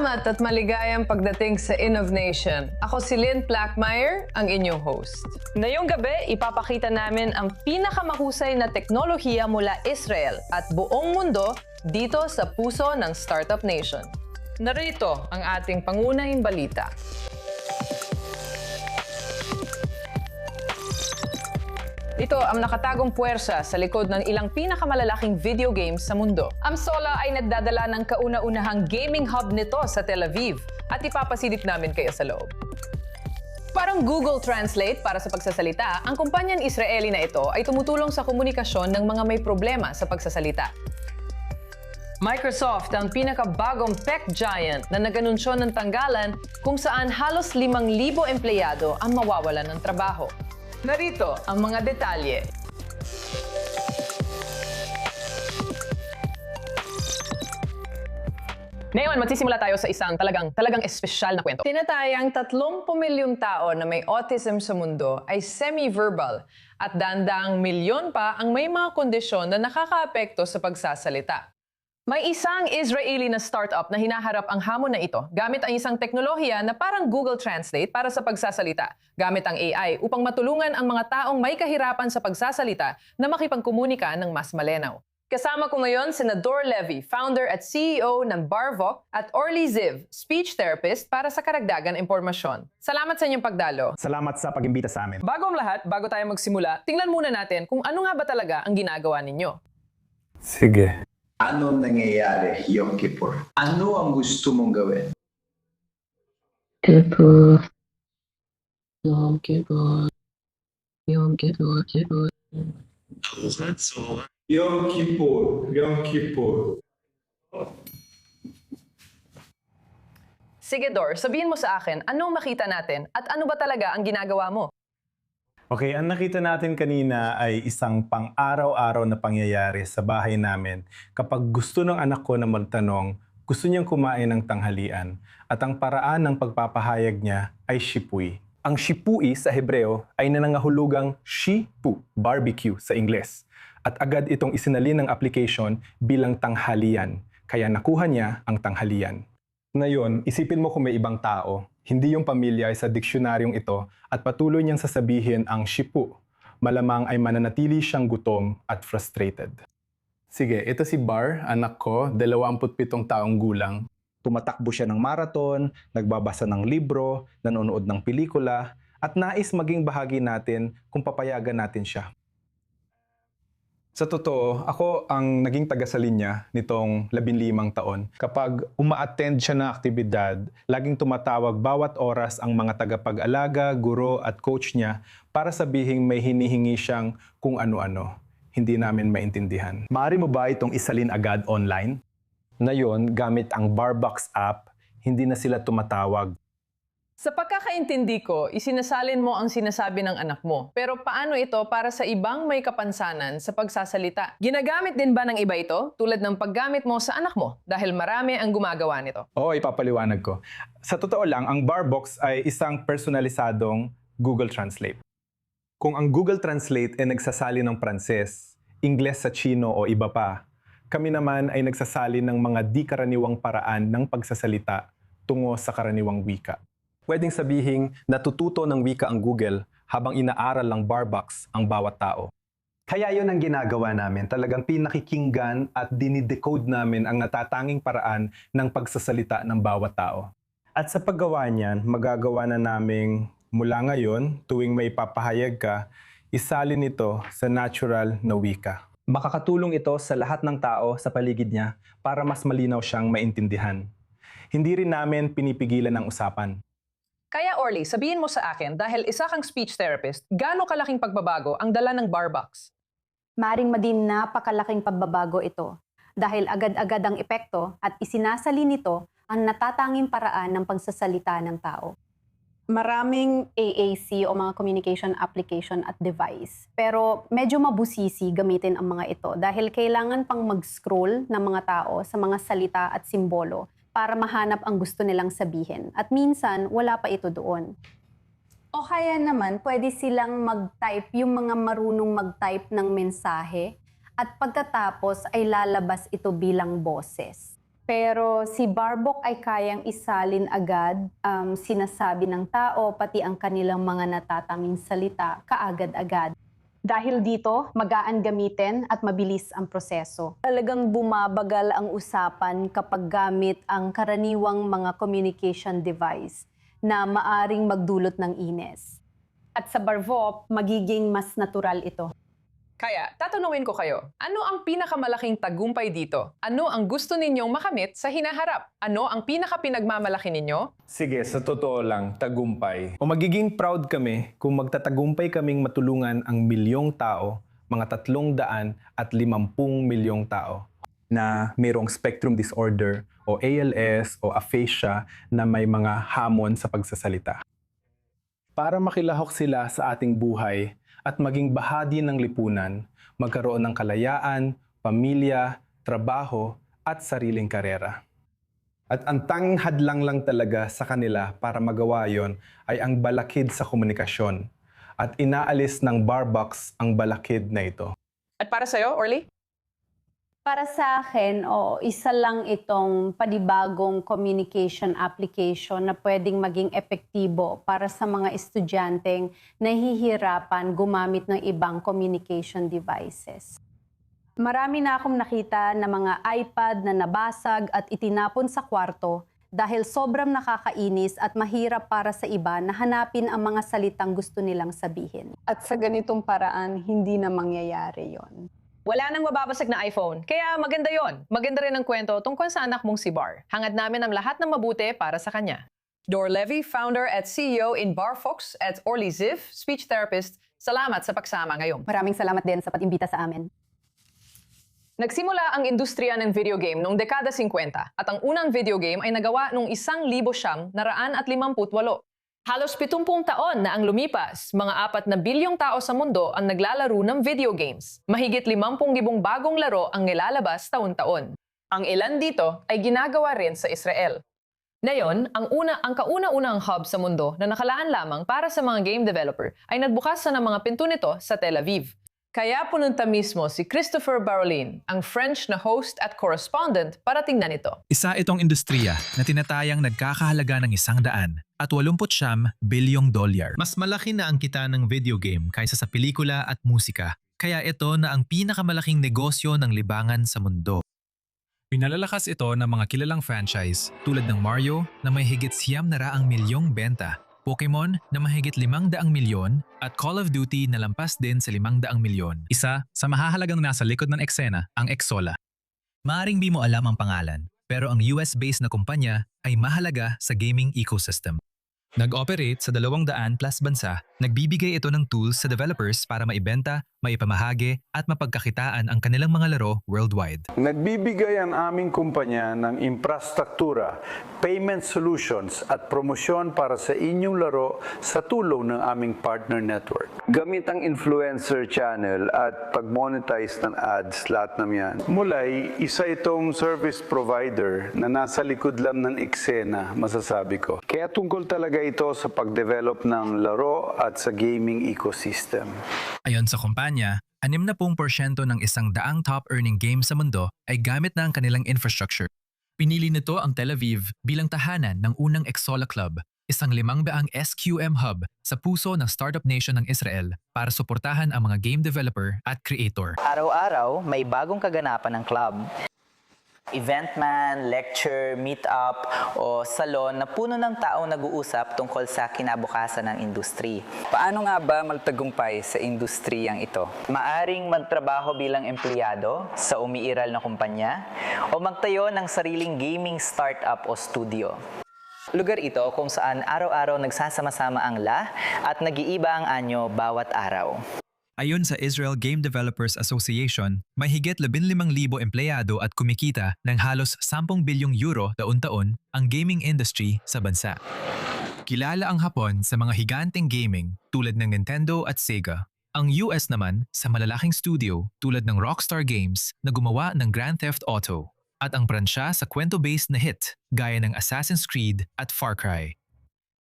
Salamat at maligayang pagdating sa Innovation. Ako si Lynn Plackmeyer, ang inyong host. Ngayong gabi, ipapakita namin ang pinakamahusay na teknolohiya mula Israel at buong mundo dito sa puso ng Startup Nation. Narito ang ating pangunahing balita. Ito ang nakatagong puwersa sa likod ng ilang pinakamalalaking video games sa mundo. Ang Sola ay nagdadala ng kauna-unahang gaming hub nito sa Tel Aviv at ipapasilip namin kayo sa loob. Parang Google Translate para sa pagsasalita, ang kumpanyang Israeli na ito ay tumutulong sa komunikasyon ng mga may problema sa pagsasalita. Microsoft ang pinakabagong tech giant na nag-anunsyo ng tanggalan kung saan halos 5,000 empleyado ang mawawalan ng trabaho. Narito ang mga detalye. Ngayon, magsisimula tayo sa isang talagang espesyal na kwento. Tinatayang 30 milyong tao na may autism sa mundo ay semi-verbal at dandaang milyon pa ang may mga kondisyon na nakakaapekto sa pagsasalita. May isang Israeli na startup na hinaharap ang hamon na ito gamit ang isang teknolohiya na parang Google Translate para sa pagsasalita, gamit ang AI upang matulungan ang mga taong may kahirapan sa pagsasalita na makipagkomunika ng mas malinaw. Kasama ko ngayon si Dor Levy, founder at CEO ng Barvok, at Orly Ziv, speech therapist para sa karagdagan impormasyon. Salamat sa inyong pagdalo. Salamat sa pag-imbita sa amin. Bago ang lahat, bago tayo magsimula, tingnan muna natin kung ano nga ba talaga ang ginagawa ninyo. Sige. Ano nangyayari, Yom Kippur? Ano ang gusto mong gawin? Kippur. Yom Kippur. Yom Kippur. Kippur. Yom Kippur, Yom Kippur. Sige Dor, sabihin mo sa akin, anong makita natin at ano ba talaga ang ginagawa mo? Okay, ang nakita natin kanina ay isang pang-araw-araw na pangyayari sa bahay namin kapag gusto ng anak ko na magtanong, gusto niyang kumain ng tanghalian at ang paraan ng pagpapahayag niya ay shipui. Ang shipui sa Hebreo ay nanangahulugang shipu, barbecue sa Ingles. At agad itong isinalin ng application bilang tanghalian, kaya nakuha niya ang tanghalian. Ngayon, isipin mo kung may ibang tao, hindi yung pamilya ay sa diksyunaryong ito at patuloy niyang sasabihin ang shipu. Malamang ay mananatili siyang gutom at frustrated. Sige, ito si Bar, anak ko, 27 taong gulang. Tumatakbo siya ng marathon, nagbabasa ng libro, nanonood ng pelikula, at nais maging bahagi natin kung papayagan natin siya. Sa totoo, ako ang naging tagasalin niya nitong 15 taon. Kapag uma-attend siya ng aktibidad, laging tumatawag bawat oras ang mga tagapag-alaga, guro at coach niya para sabihing may hinihingi siyang kung ano-ano. Hindi namin maintindihan. Maaari mo ba itong isalin agad online? Ngayon, gamit ang Barbox app, hindi na sila tumatawag. Sa pagkakaintindi ko, isinasalin mo ang sinasabi ng anak mo. Pero paano ito para sa ibang may kapansanan sa pagsasalita? Ginagamit din ba ng iba ito tulad ng paggamit mo sa anak mo? Dahil marami ang gumagawa nito. Oo, ipapaliwanag ko. Sa totoo lang, ang Barbox ay isang personalisadong Google Translate. Kung ang Google Translate ay nagsasali ng Pranses, Ingles sa Chino o iba pa, kami naman ay nagsasali ng mga di karaniwang paraan ng pagsasalita tungo sa karaniwang wika. Pwedeng sabihing natututo ng wika ang Google habang inaaral ng Barbox ang bawat tao. Kaya yun ang ginagawa namin, talagang pinakikinggan at dinidecode namin ang natatanging paraan ng pagsasalita ng bawat tao. At sa paggawa niyan, magagawa na naming mula ngayon, tuwing may papahayag ka, isalin ito sa natural na wika. Makakatulong ito sa lahat ng tao sa paligid niya para mas malinaw siyang maintindihan. Hindi rin namin pinipigilan ang usapan. Kaya Orly, sabihin mo sa akin, dahil isa kang speech therapist, gaano kalaking pagbabago ang dala ng Barbox? Maring maging napakalaking pagbabago ito dahil agad-agad ang epekto at isinasali nito ang natatanging paraan ng pagsasalita ng tao. Maraming AAC o mga communication application at device, pero medyo mabusisi gamitin ang mga ito dahil kailangan pang mag-scroll ng mga tao sa mga salita at simbolo para mahanap ang gusto nilang sabihin. At minsan, wala pa ito doon. O kaya naman, pwede silang mag-type, yung mga marunong mag-type ng mensahe, at pagkatapos ay lalabas ito bilang boses. Pero si Barbok ay kayang isalin agad ang sinasabi ng tao, pati ang kanilang mga natatanging salita, kaagad-agad. Dahil dito, magaan gamitin at mabilis ang proseso. Talagang bumabagal ang usapan kapag gamit ang karaniwang mga communication device na maaring magdulot ng ines. At sa Barvop, magiging mas natural ito. Kaya, tatanungin ko kayo, ano ang pinakamalaking tagumpay dito? Ano ang gusto ninyong makamit sa hinaharap? Ano ang pinakapinagmamalaki ninyo? Sige, sa totoo lang, tagumpay. O magiging proud kami kung magtatagumpay kaming matulungan ang milyong tao, mga 350 milyong tao na mayroong spectrum disorder o ALS o aphasia na may mga hamon sa pagsasalita. Para makilahok sila sa ating buhay at maging bahagi ng lipunan, magkaroon ng kalayaan, pamilya, trabaho at sariling karera. At ang tanging hadlang lang talaga sa kanila para magawa yon ay ang balakid sa komunikasyon. At inaalis ng Barbox ang balakid na ito. At para sa'yo, Orly? Para sa akin, isa lang itong panibagong communication application na pwedeng maging epektibo para sa mga estudyanteng nahihirapan gumamit ng ibang communication devices. Marami na akong nakita na mga iPad na nabasag at itinapon sa kwarto dahil sobrang nakakainis at mahirap para sa iba na hanapin ang mga salitang gusto nilang sabihin. At sa ganitong paraan, hindi na mangyayari yon. Wala nang mababasag na iPhone, kaya maganda yon. Maganda rin ang kwento tungkol sa anak mong si Bar. Hangad namin ang lahat ng mabuti para sa kanya. Dor Levy, founder at CEO in Barfox at Orly Ziv, speech therapist, salamat sa pagsama ngayon. Maraming salamat din sa pag-imbita sa amin. Nagsimula ang industriya ng video game noong dekada 50 at ang unang video game ay nagawa noong 1,958. Halos 70 taon na ang lumipas, mga 4 na bilyong tao sa mundo ang naglalaro ng video games. Mahigit 50,000 bagong laro ang nilalabas taon-taon. Ang ilan dito ay ginagawa rin sa Israel. Ngayon, ang kauna-unang hub sa mundo na nakalaan lamang para sa mga game developer ay nagbukas na ng mga pinto nito sa Tel Aviv. Kaya pununta mismo si Christopher Barolin, ang French na host at correspondent para tingnan ito. Isa itong industriya na tinatayang nagkakahalaga ng $100 at 89 bilyong dolyar. Mas malaki na ang kita ng video game kaysa sa pelikula at musika. Kaya ito na ang pinakamalaking negosyo ng libangan sa mundo. Pinalalakas ito ng mga kilalang franchise tulad ng Mario na may higit 900 milyong benta, Pokemon na mahigit 500 milyon at Call of Duty na lampas din sa 500 milyon. Isa sa mahahalagang nasa likod ng eksena, ang Xsolla. Maaring di mo alam ang pangalan, pero ang US-based na kumpanya ay mahalaga sa gaming ecosystem. Nag-operate sa 200+ bansa, nagbibigay ito ng tools sa developers para maibenta, maipamahagi at mapagkakitaan ang kanilang mga laro worldwide. Nagbibigay ang aming kumpanya ng infrastruktura, payment solutions at promosyon para sa inyong laro sa tulong ng aming partner network. Gamit ang influencer channel at pag-monetize ng ads, lahat ng yan. Mulay, isa itong service provider na nasa likod lang ng eksena, masasabi ko. Kaya tungkol talaga ito sa pag-develop ng laro at sa gaming ecosystem. Ayon sa kumpanya, 60% ng 100 top-earning games sa mundo ay gamit na ang kanilang infrastructure. Pinili nito ang Tel Aviv bilang tahanan ng unang Xsolla Club, isang 500 SQM hub sa puso ng startup nation ng Israel para suportahan ang mga game developer at creator. Araw-araw, may bagong kaganapan ng club. Event man, lecture, meet-up o salon na puno ng taong nag-uusap tungkol sa kinabukasan ng industry. Paano nga ba magtagumpay sa industriyang ito? Maaring magtrabaho bilang empleyado sa umiiral na kumpanya o magtayo ng sariling gaming startup o studio. Lugar ito kung saan araw-araw nagsasama-sama ang at nag-iiba ang anyo bawat araw. Ayon sa Israel Game Developers Association, may higit 15,000 empleyado at kumikita ng halos 10 bilyong euro taon-taon ang gaming industry sa bansa. Kilala ang Hapon sa mga higanteng gaming tulad ng Nintendo at Sega. Ang US naman sa malalaking studio tulad ng Rockstar Games na gumawa ng Grand Theft Auto at ang pransya sa kwento-based na hit gaya ng Assassin's Creed at Far Cry.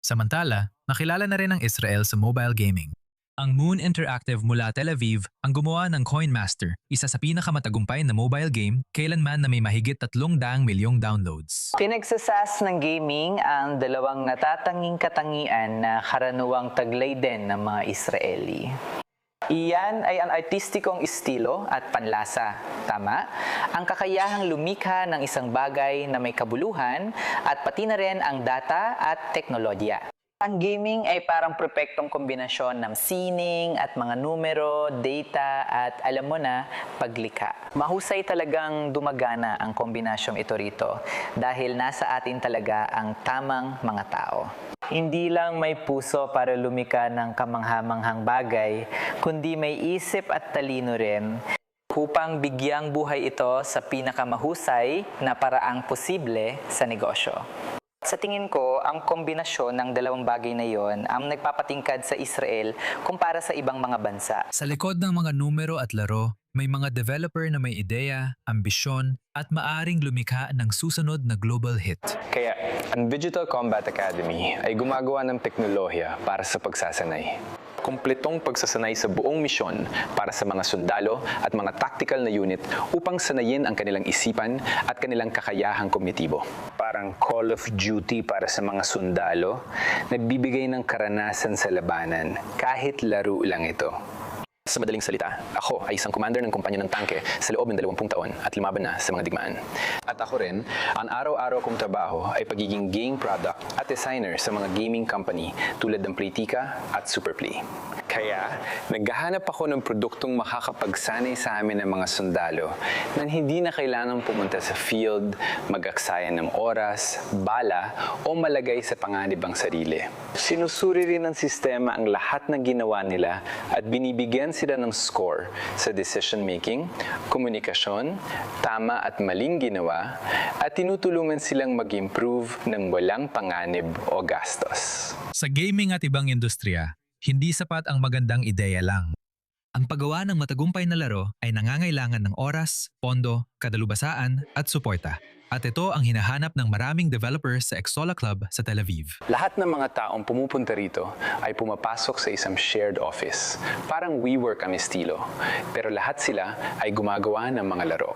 Samantala, nakilala na rin ang Israel sa mobile gaming. Ang Moon Interactive mula Tel Aviv ang gumawa ng Coin Master, isa sa pinakamatagumpay na mobile game kailanman na may mahigit 300 milyong downloads. Pinagsasas ng gaming ang dalawang natatanging katangian na karaniwang taglay din ng mga Israeli. Iyan ay ang artistikong estilo at panlasa, tama? Ang kakayahang lumikha ng isang bagay na may kabuluhan at pati na rin ang data at teknolohiya. Ang gaming ay parang perpektong kombinasyon ng sining at mga numero, data at alam mo na, paglikha. Mahusay talagang dumagana ang kombinasyong ito rito dahil nasa atin talaga ang tamang mga tao. Hindi lang may puso para lumikha ng kamanghamanghang bagay, kundi may isip at talino rin upang bigyang buhay ito sa pinakamahusay na paraang posible sa negosyo. Sa tingin ko, ang kombinasyon ng dalawang bagay na yon ang nagpapatingkad sa Israel kumpara sa ibang mga bansa. Sa likod ng mga numero at laro, may mga developer na may ideya, ambisyon, at maaring lumikha ng susunod na global hit. Kaya, ang Digital Combat Academy ay gumagawa ng teknolohiya para sa pagsasanay. Kompletong pagsasanay sa buong misyon para sa mga sundalo at mga tactical na unit upang sanayin ang kanilang isipan at kanilang kakayahang kognitibo. Parang Call of Duty para sa mga sundalo, nagbibigay ng karanasan sa labanan kahit laro lang ito. Sa madaling salita, ako ay isang commander ng kumpanya ng tangke sa loob ng 20 taon at lumaban na sa mga digmaan. At ako rin, ang araw-araw kong trabaho ay pagiging game product at designer sa mga gaming company tulad ng Playtika at Superplay. Kaya, naghahanap ako ng produktong makakapagsanay sa amin ng mga sundalo na hindi na kailangang pumunta sa field, mag-aksayan ng oras, bala o malagay sa panganib ang sarili. Sinusuri rin ng sistema ang lahat ng ginawa nila at binibigyan sila ng score sa decision-making, komunikasyon, tama at maling ginawa, at tinutulungan silang mag-improve ng walang panganib o gastos. Sa gaming at ibang industriya, hindi sapat ang magandang ideya lang. Ang paggawa ng matagumpay na laro ay nangangailangan ng oras, pondo, kadalubasaan at suporta. At ito ang hinahanap ng maraming developers sa Exola Club sa Tel Aviv. Lahat ng mga taong pumupunta rito ay pumapasok sa isang shared office. Parang WeWork ang estilo, pero lahat sila ay gumagawa ng mga laro.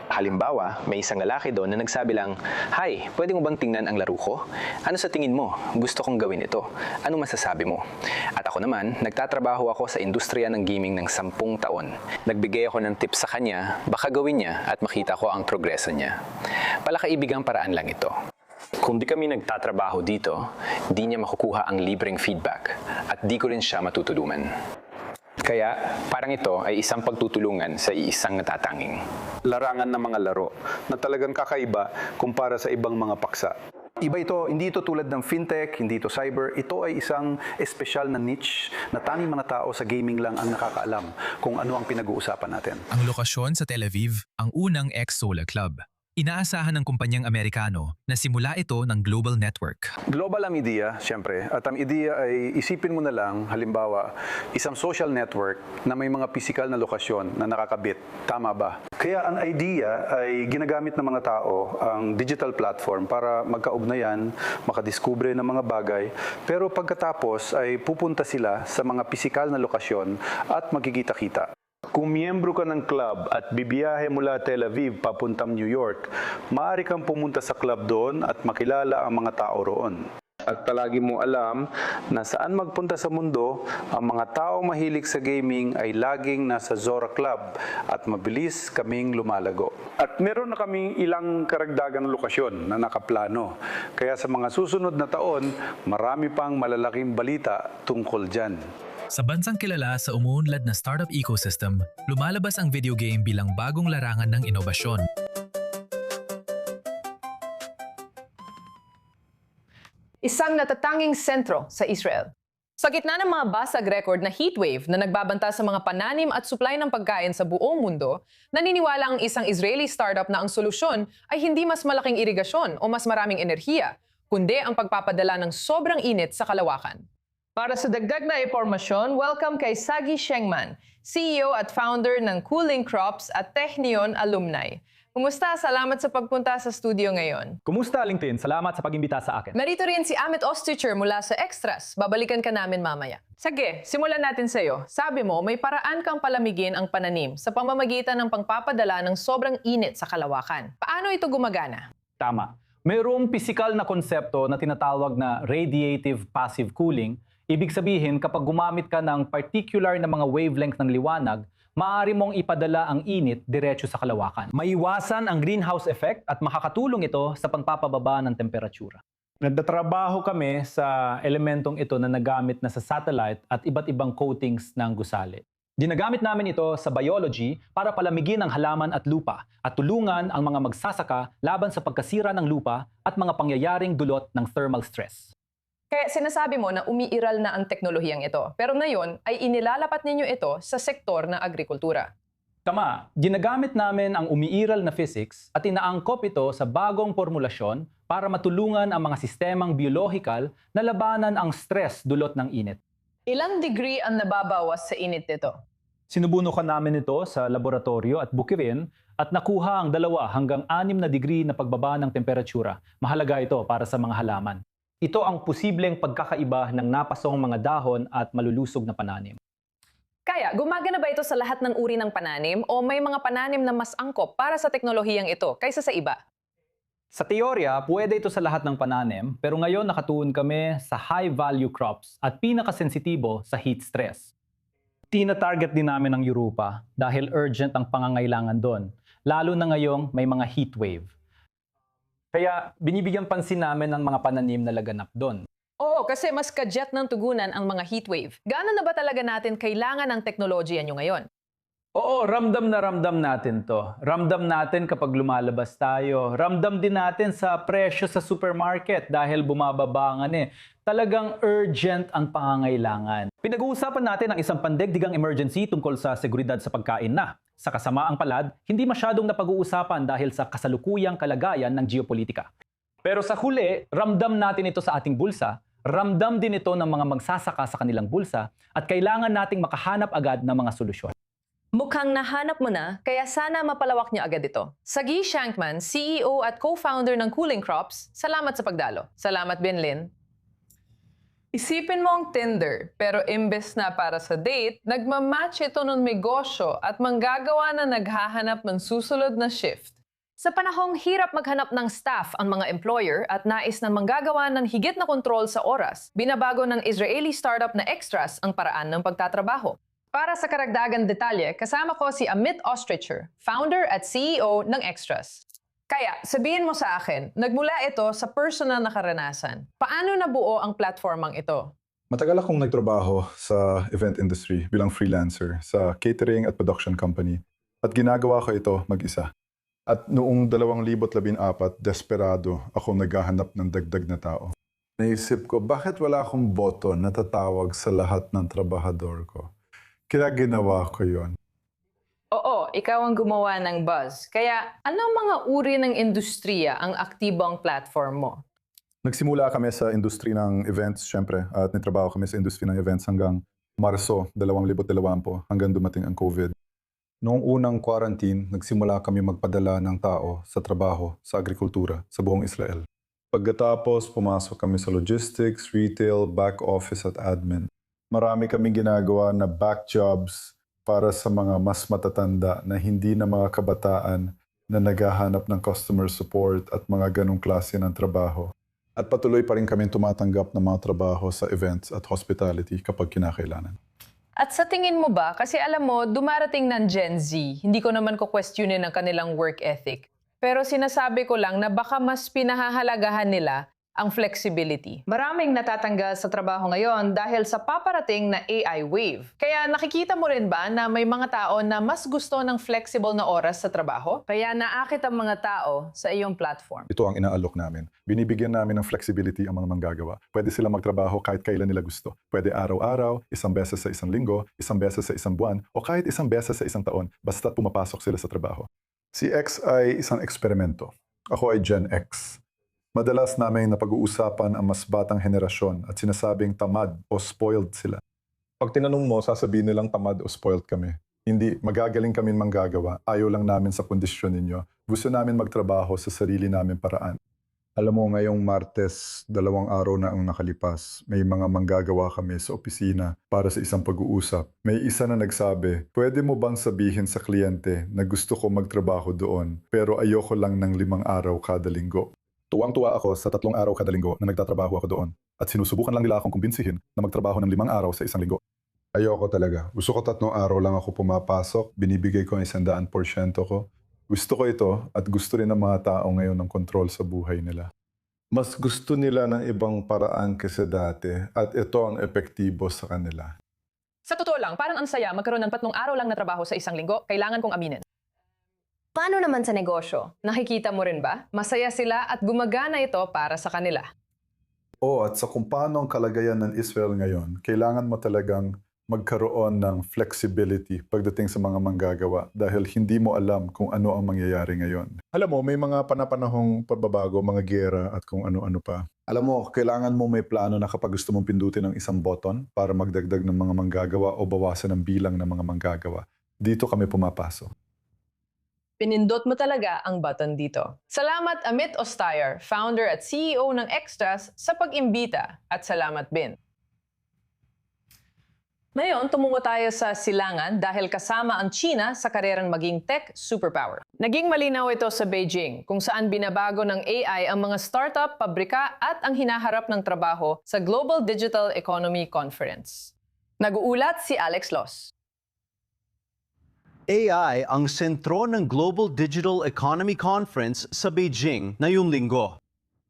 Halimbawa, may isang lalaki doon na nagsabi lang, "Hi, pwede mo bang tingnan ang laro ko? Ano sa tingin mo? Gusto kong gawin ito. Ano masasabi mo?" At ako naman, nagtatrabaho ako sa industriya ng gaming ng 10 taon. Nagbigay ako ng tips sa kanya, baka gawin niya at makita ko ang progreso niya. Palakaibigang paraan lang ito. Kung di kami nagtatrabaho dito, di niya makukuha ang libreng feedback at di ko rin siya matutulungan. Kaya parang ito ay isang pagtutulungan sa iisang natatanging. Larangan ng mga laro na talagang kakaiba kumpara sa ibang mga paksa. Iba ito, hindi ito tulad ng fintech, hindi ito cyber. Ito ay isang espesyal na niche na tanging mga tao sa gaming lang ang nakakaalam kung ano ang pinag-uusapan natin. Ang lokasyon sa Tel Aviv, ang unang Exola Club. Inaasahan ng kumpanyang Amerikano na simula ito ng global network. Global ang idea, siyempre. At ang idea ay isipin mo na lang, halimbawa, isang social network na may mga physical na lokasyon na nakakabit. Tama ba? Kaya ang idea ay ginagamit ng mga tao ang digital platform para magkaugnayan, makadiskubre ng mga bagay. Pero pagkatapos ay pupunta sila sa mga physical na lokasyon at magkikita-kita. Kung miyembro ka ng club at bibiyahe mula Tel Aviv papuntang New York, maaari kang pumunta sa club doon at makilala ang mga tao roon. At palagi mo alam na saan magpunta sa mundo, ang mga taong mahilig sa gaming ay laging nasa Zora Club at mabilis kaming lumalago. At meron na kaming ilang karagdagang lokasyon na nakaplano. Kaya sa mga susunod na taon, marami pang malalaking balita tungkol dyan. Sa bansang kilala sa umuunlad na startup ecosystem, lumalabas ang video game bilang bagong larangan ng inobasyon. Isang natatanging sentro sa Israel. Sa gitna ng mga basag record na heatwave na nagbabanta sa mga pananim at supply ng pagkain sa buong mundo, naniniwala ang isang Israeli startup na ang solusyon ay hindi mas malaking irigasyon o mas maraming enerhiya, kundi ang pagpapadala ng sobrang init sa kalawakan. Para sa dagdag na impormasyon, welcome kay Sagi Shengman, CEO at founder ng Cooling Crops at Technion alumni. Kumusta? Salamat sa pagpunta sa studio ngayon. Kumusta, LinkedIn? Salamat sa pag-imbita sa akin. Narito rin si Amit Ostricher mula sa Extras. Babalikan ka namin mamaya. Sige, simulan natin sa'yo. Sabi mo, may paraan kang palamigin ang pananim sa pamamagitan ng pangpapadala ng sobrang init sa kalawakan. Paano ito gumagana? Tama. Mayroong pisikal na konsepto na tinatawag na radiative passive cooling. Ibig sabihin, kapag gumamit ka ng particular na mga wavelength ng liwanag, maaari mong ipadala ang init diretso sa kalawakan. Maiwasan ang greenhouse effect at makakatulong ito sa pagpapababa ng temperatura. Nagtatrabaho kami sa elementong ito na nagamit na sa satellite at iba't ibang coatings ng gusali. Ginagamit namin ito sa biology para palamigin ang halaman at lupa at tulungan ang mga magsasaka laban sa pagkasira ng lupa at mga pangyayaring dulot ng thermal stress. Kaya sinasabi mo na umiiral na ang teknolohiyang ito. Pero ngayon ay inilalapat ninyo ito sa sektor ng agrikultura. Tama, ginagamit namin ang umiiral na physics at inaangkop ito sa bagong formulasyon para matulungan ang mga sistemang biolohikal na labanan ang stress dulot ng init. Ilang degree ang nababawas sa init nito? Sinubunukan namin ito sa laboratorio at bukirin at nakuha ang 2 hanggang 6 na degree na pagbaba ng temperatura. Mahalaga ito para sa mga halaman. Ito ang posibleng pagkakaiba ng napasong mga dahon at malulusog na pananim. Kaya, gumagana ba ito sa lahat ng uri ng pananim o may mga pananim na mas angkop para sa teknolohiyang ito kaysa sa iba? Sa teorya, pwede ito sa lahat ng pananim, pero ngayon nakatuon kami sa high-value crops at pinakasensitibo sa heat stress. Tina-target din namin ang Europa dahil urgent ang pangangailangan doon, lalo na ngayong may mga heat wave. Kaya binibigyan pansin namin ang mga pananim na laganap doon. Oo, kasi mas kadyat ng tugunan ang mga heat wave. Gaano na ba talaga natin kailangan ng teknolohiya nyo ngayon? Oo, ramdam na ramdam natin to. Ramdam natin kapag lumalabas tayo. Ramdam din natin sa presyo sa supermarket dahil bumababangan eh. Talagang urgent ang pangangailangan. Pinag-uusapan natin ang isang pandaigdigang emergency tungkol sa seguridad sa pagkain na. Sa kasamaang palad, hindi masyadong napag-uusapan dahil sa kasalukuyang kalagayan ng geopolitika. Pero sa huli, ramdam natin ito sa ating bulsa, ramdam din ito ng mga magsasaka sa kanilang bulsa, at kailangan nating makahanap agad ng mga solusyon. Mukhang nahanap mo na, kaya sana mapalawak niyo agad ito. Sagi Shankman, CEO at co-founder ng Cooling Crops, salamat sa pagdalo. Salamat, Binlin. Isipin mo ang Tinder, pero imbes na para sa date, nagmamatch ito ng negosyo at manggagawa na naghahanap ng susunod na shift. Sa panahong hirap maghanap ng staff ang mga employer at nais na manggagawa ng higit na kontrol sa oras, binabago ng Israeli startup na Extras ang paraan ng pagtatrabaho. Para sa karagdagang detalye, kasama ko si Amit Ostricher, founder at CEO ng Extras. Kaya, sabihin mo sa akin, nagmula ito sa personal na karanasan. Paano nabuo ang platformang ito? Matagal akong nagtrabaho sa event industry bilang freelancer sa catering at production company. At ginagawa ko ito mag-isa. At noong 2014, desperado ako naghahanap ng dagdag na tao. Naisip ko, bakit wala akong boto na tatawag sa lahat ng trabahador ko? Kaya ginawa ko yon. Oo, ikaw ang gumawa ng buzz. Kaya, anong mga uri ng industriya ang aktibong platform mo? Nagsimula kami sa industry ng events, syempre, at nitrabaho kami sa industry ng events hanggang Marso 2020 hanggang dumating ang COVID. Noong unang quarantine, nagsimula kami magpadala ng tao sa trabaho sa agrikultura sa buong Israel. Pagkatapos, pumasok kami sa logistics, retail, back office at admin. Marami kaming ginagawa na back jobs para sa mga mas matatanda na hindi na mga kabataan na naghahanap ng customer support at mga ganong klase ng trabaho. At patuloy pa rin kami tumatanggap ng mga trabaho sa events at hospitality kapag kinakailangan. At sa tingin mo ba, kasi alam mo, dumarating ng Gen Z, hindi ko naman ko-questionin ang kanilang work ethic. Pero sinasabi ko lang na baka mas pinahahalagahan nila ang flexibility. Maraming natatanggal sa trabaho ngayon dahil sa paparating na AI wave. Kaya nakikita mo rin ba na may mga tao na mas gusto ng flexible na oras sa trabaho? Kaya naakit ang mga tao sa iyong platform. Ito ang inaalok namin. Binibigyan namin ng flexibility ang mga manggagawa. Pwede sila magtrabaho kahit kailan nila gusto. Pwede araw-araw, isang beses sa isang linggo, isang beses sa isang buwan, o kahit isang beses sa isang taon, basta pumapasok sila sa trabaho. Si X ay isang eksperimento. Ako ay Gen X. Madalas namin napag-uusapan ang mas batang henerasyon at sinasabing tamad o spoiled sila. Pag tinanong mo, sasabihin nilang tamad o spoiled kami. Hindi, magagaling kami manggagawa. Ayaw lang namin sa kondisyon ninyo. Gusto namin magtrabaho sa sarili namin paraan. Alam mo, ngayong Martes, 2 araw na ang nakalipas, may mga manggagawa kami sa opisina para sa isang pag-uusap. May isa na nagsabi, pwede mo bang sabihin sa kliyente na gusto ko magtrabaho doon, pero ayoko lang ng 5 araw kada linggo. Tuwang-tuwa ako sa 3 araw kada linggo na nagtatrabaho ako doon at sinusubukan lang nila akong kumbinsihin na magtrabaho ng 5 araw sa isang linggo. Ayoko talaga. Gusto ko 3 araw lang ako pumapasok, binibigay ko ang 100% ko. Gusto ko ito at gusto rin ng mga tao ngayon ng kontrol sa buhay nila. Mas gusto nila ng ibang paraan kasi dati at ito ang epektibo sa kanila. Sa totoo lang, parang ang saya magkaroon ng 3 araw lang na trabaho sa isang linggo, kailangan kong aminin. Paano naman sa negosyo? Nakikita mo rin ba? Masaya sila at gumagana ito para sa kanila. At sa kung paano ang kalagayan ng Israel ngayon, kailangan mo talagang magkaroon ng flexibility pagdating sa mga manggagawa dahil hindi mo alam kung ano ang mangyayari ngayon. Alam mo, may mga panapanahong pagbabago, mga giyera at kung ano-ano pa. Alam mo, kailangan mo may plano na kapag gusto mong pindutin ng isang button para magdagdag ng mga manggagawa o bawasan ng bilang ng mga manggagawa. Dito kami pumapasok. Pinindot mo talaga ang button dito. Salamat Amit Ostayer, founder at CEO ng Extras, sa pag-imbita at salamat Bin. Ngayon, tumungo tayo sa silangan dahil kasama ang China sa karerang maging tech superpower. Naging malinaw ito sa Beijing kung saan binabago ng AI ang mga startup, pabrika at ang hinaharap ng trabaho sa Global Digital Economy Conference. Nag-uulat si Alex Los. AI ang sentro ng Global Digital Economy Conference sa Beijing ngayong linggo.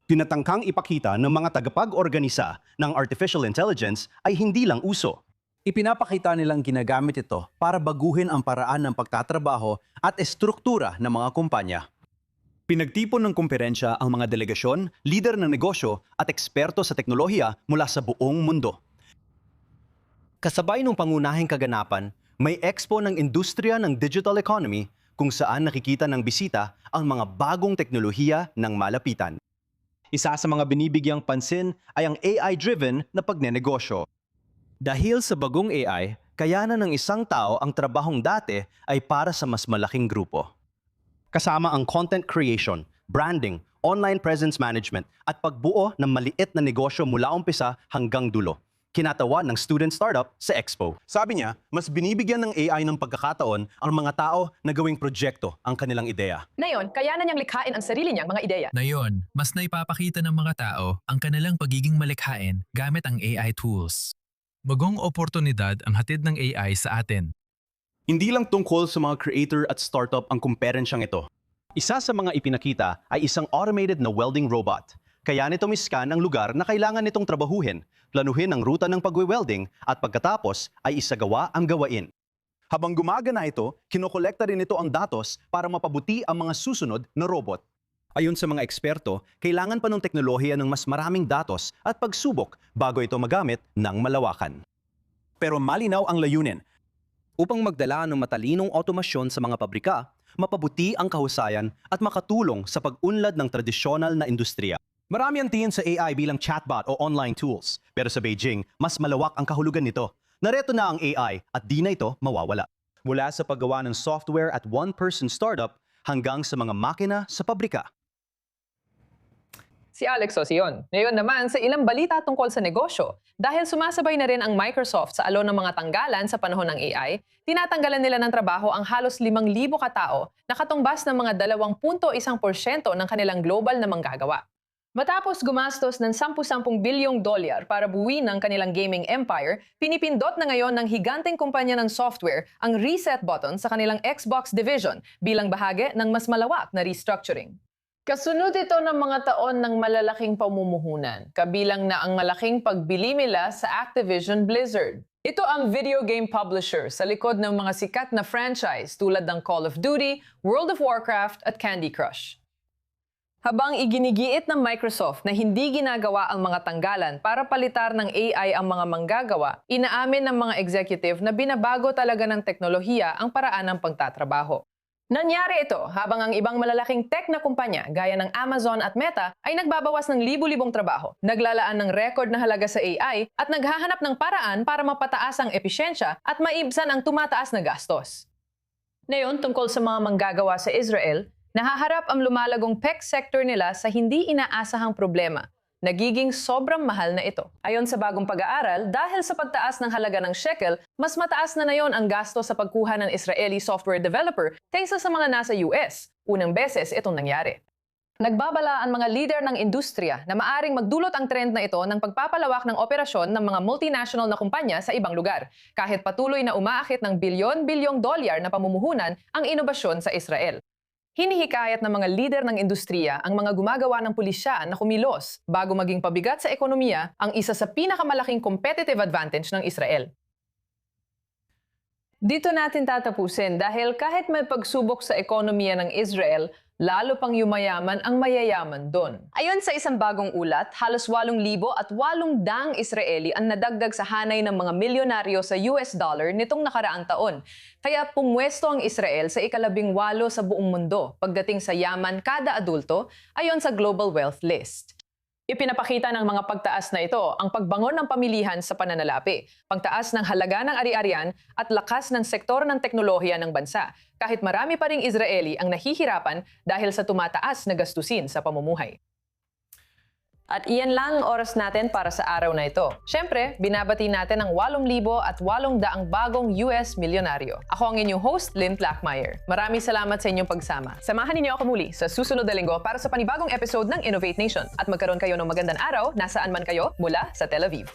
Tinatangkang ipakita ng mga tagapag-organisa ng artificial intelligence ay hindi lang uso. Ipinapakita nilang ginagamit ito para baguhin ang paraan ng pagtatrabaho at estruktura ng mga kumpanya. Pinagtipon ng kumperensya ang mga delegasyon, lider ng negosyo at eksperto sa teknolohiya mula sa buong mundo. Kasabay ng pangunahing kaganapan, may expo ng industriya ng digital economy kung saan nakikita ng bisita ang mga bagong teknolohiya ng malapitan. Isa sa mga binibigyang pansin ay ang AI-driven na pagnenegosyo. Dahil sa bagong AI, kayanan ng isang tao ang trabahong dati ay para sa mas malaking grupo. Kasama ang content creation, branding, online presence management at pagbuo ng maliit na negosyo mula umpisa hanggang dulo. Kinatawa ng student startup sa Expo. Sabi niya, mas binibigyan ng AI ng pagkakataon ang mga tao na gawing proyekto ang kanilang ideya. Ngayon, kayanan niyang likhain ang sarili niyang mga ideya. Ngayon, mas naipapakita ng mga tao ang kanilang pagiging malikhain gamit ang AI tools. Bagong oportunidad ang hatid ng AI sa atin. Hindi lang tungkol sa mga creator at startup ang kumperensyang ito. Isa sa mga ipinakita ay isang automated na welding robot. Kaya nito miskan ang lugar na kailangan nitong trabahuhin, planuhin ang ruta ng pagwe-welding at pagkatapos ay isagawa ang gawain. Habang gumagana ito, kinokolekta rin ito ang datos para mapabuti ang mga susunod na robot. Ayon sa mga eksperto, kailangan pa ng teknolohiya ng mas maraming datos at pagsubok bago ito magamit ng malawakan. Pero malinaw ang layunin. Upang magdala ng matalinong otomasyon sa mga pabrika, mapabuti ang kahusayan at makatulong sa pag-unlad ng tradisyonal na industriya. Marami ang tingin sa AI bilang chatbot o online tools, pero sa Beijing, mas malawak ang kahulugan nito. Nareto na ang AI at di na ito mawawala. Mula sa paggawa ng software at one-person startup hanggang sa mga makina sa pabrika. Si Alex Osion. Ngayon naman sa ilang balita tungkol sa negosyo. Dahil sumasabay na rin ang Microsoft sa alon ng mga tanggalan sa panahon ng AI, tinatanggalan nila ng trabaho ang halos 5,000 katao na katumbas ng mga 2.1% ng kanilang global na manggagawa. Matapos gumastos ng $10 bilyong para buuin ang kanilang gaming empire, pinipindot na ngayon ng higanteng kumpanya ng software ang reset button sa kanilang Xbox division bilang bahagi ng mas malawak na restructuring. Kasunod ito ng mga taon ng malalaking pamumuhunan, kabilang na ang malaking pagbili nila sa Activision Blizzard. Ito ang video game publisher sa likod ng mga sikat na franchise tulad ng Call of Duty, World of Warcraft at Candy Crush. Habang iginigiit ng Microsoft na hindi ginagawa ang mga tanggalan para palitar ng AI ang mga manggagawa, inaamin ng mga executive na binabago talaga ng teknolohiya ang paraan ng pagtatrabaho. Nangyari ito habang ang ibang malalaking tech na kumpanya gaya ng Amazon at Meta ay nagbabawas ng libu-libong trabaho, naglalaan ng record na halaga sa AI at naghahanap ng paraan para mapataas ang episyensya at maibsan ang tumataas na gastos. Ngayon, tungkol sa mga manggagawa sa Israel, nahaharap ang lumalagong tech sector nila sa hindi inaasahang problema. Nagiging sobrang mahal na ito. Ayon sa bagong pag-aaral, dahil sa pagtaas ng halaga ng shekel, mas mataas na ngayon ang gasto sa pagkuha ng Israeli software developer kaysa sa mga nasa US. Unang beses itong nangyari. Nagbabala ang mga leader ng industriya na maaring magdulot ang trend na ito ng pagpapalawak ng operasyon ng mga multinational na kumpanya sa ibang lugar, kahit patuloy na umaakit ng bilyon-bilyong dolyar na pamumuhunan ang inobasyon sa Israel. Hinihikayat ng mga lider ng industriya ang mga gumagawa ng pulisya na kumilos bago maging pabigat sa ekonomiya ang isa sa pinakamalaking competitive advantage ng Israel. Dito natin tatapusin dahil kahit may pagsubok sa ekonomiya ng Israel, lalo pang yumayaman ang mayayaman doon. Ayon sa isang bagong ulat, halos 8,800 Israeli ang nadagdag sa hanay ng mga milyonaryo sa US dollar nitong nakaraang taon. Kaya pumwesto ang Israel sa ika-18 sa buong mundo pagdating sa yaman kada adulto ayon sa Global Wealth List. Ipinapakita ng mga pagtaas na ito ang pagbangon ng pamilihan sa pananalapi, pagtaas ng halaga ng ari-arian at lakas ng sektor ng teknolohiya ng bansa, kahit marami pa ring Israeli ang nahihirapan dahil sa tumataas na gastusin sa pamumuhay. At iyan lang ang oras natin para sa araw na ito. Siyempre, binabati natin ang 8,800 bagong US milyonaryo. Ako ang inyong host, Lynn Blackmeyer. Maraming salamat sa inyong pagsama. Samahan ninyo ako muli sa susunod na linggo para sa panibagong episode ng Innovate Nation. At magkaroon kayo ng magandang araw nasaan man kayo mula sa Tel Aviv.